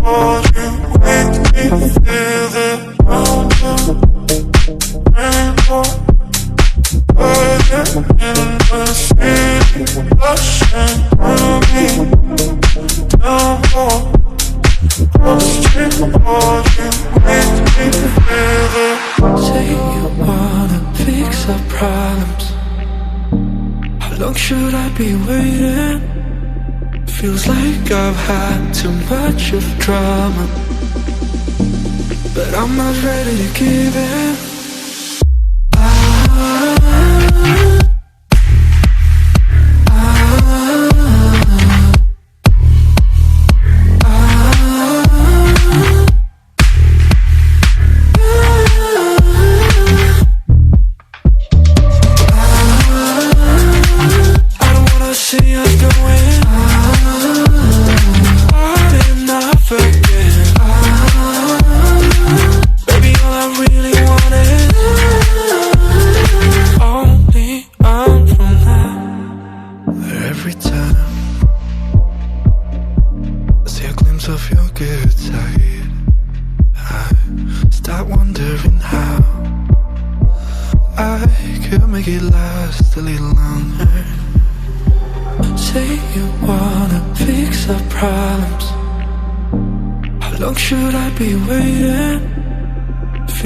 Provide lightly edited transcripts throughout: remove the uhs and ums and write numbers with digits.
about you make me feel it. Round you, rainbow, burning in the city, rushing through me. Tell more, lost about you make me feel it. Say you wanna fix our problems. How long should I be waiting? Feels like I've had too much of drama, but I'm not ready to give in.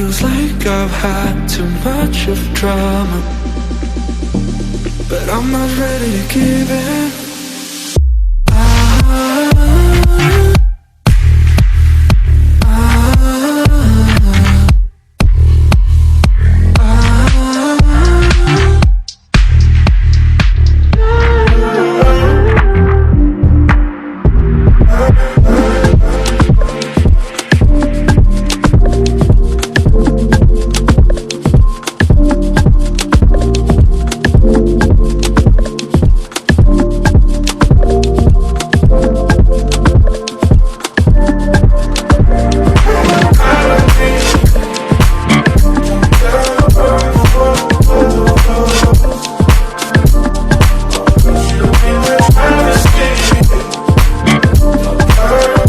Feels like I've had too much of drama, but I'm not ready to give in.